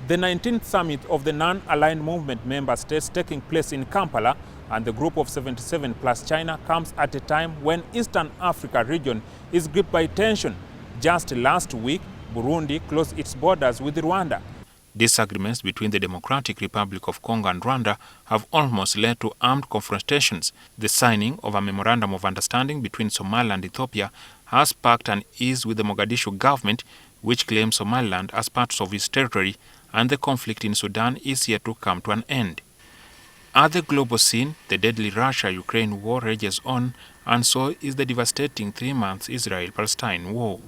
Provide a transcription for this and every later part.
The 19th summit of the non-aligned movement member states taking place in Kampala and the group of 77 plus China comes at a time when Eastern Africa region is gripped by tension. Just last week, Burundi closed its borders with Rwanda. Disagreements between the Democratic Republic of Congo and Rwanda have almost led to armed confrontations. The signing of a memorandum of understanding between Somalia and Ethiopia has sparked an ease with the Mogadishu government, which claims Somaliland as part of its territory, and the conflict in Sudan is yet to come to an end. At the global scene, the deadly Russia-Ukraine war rages on, and so is the devastating 3-month Israel-Palestine war.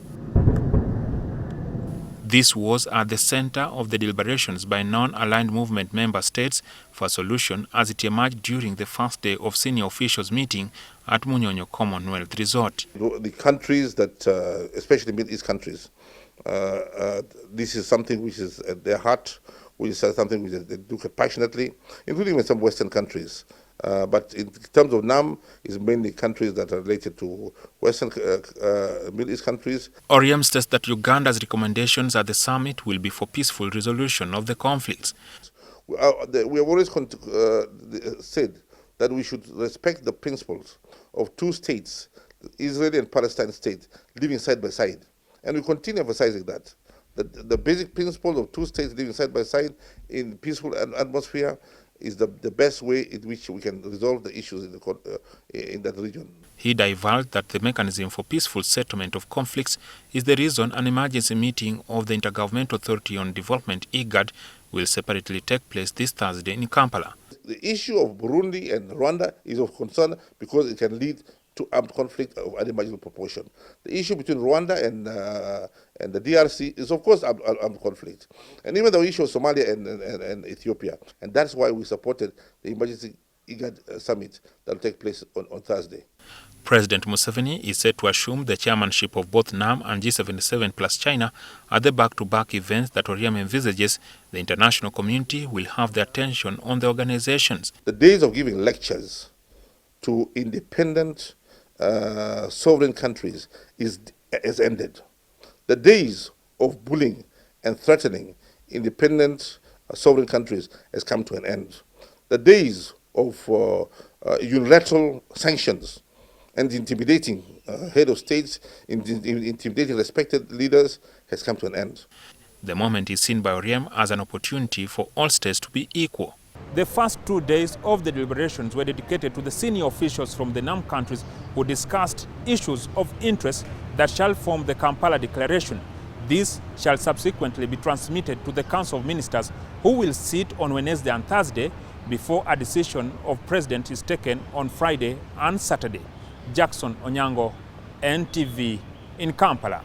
This was at the center of the deliberations by non-aligned movement member states for a solution as it emerged during the first day of senior officials meeting at Munyonyo Commonwealth Resort. The countries that, especially Middle East countries, this is something which is at their heart, which is something which they do passionately, including in some Western countries. But in terms of NAM, it's mainly countries that are related to Western Middle East countries. Oryem states that Uganda's recommendations at the summit will be for peaceful resolution of the conflicts. We have always said that we should respect the principles of two states, the Israeli and Palestine state, living side by side. And we continue emphasizing that. The basic principle of two states living side by side in peaceful atmosphere is the best way in which we can resolve the issues in that region. He divulged that the mechanism for peaceful settlement of conflicts is the reason an emergency meeting of the Intergovernmental Authority on Development, IGAD, will separately take place this Thursday in Kampala. The issue of Burundi and Rwanda is of concern because it can lead to armed conflict of unimaginable proportion. The issue between Rwanda and the DRC is, of course, armed conflict. And even the issue of Somalia and Ethiopia. And that's why we supported the emergency IGAD summit that will take place on Thursday. President Museveni is set to assume the chairmanship of both NAM and G77 plus China at the back-to-back events that Oryem envisages. The international community will have their attention on the organizations. The days of giving lectures to independent sovereign countries is ended. The days of bullying and threatening independent sovereign countries has come to an end. The days of unilateral sanctions and intimidating head of states, intimidating respected leaders has come to an end. The moment is seen by Oryem as an opportunity for all states to be equal. The first 2 days of the deliberations were dedicated to the senior officials from the NAM countries who discussed issues of interest that shall form the Kampala Declaration. This shall subsequently be transmitted to the Council of Ministers, who will sit on Wednesday and Thursday before a decision of President is taken on Friday and Saturday. Jackson Onyango, NTV in Kampala.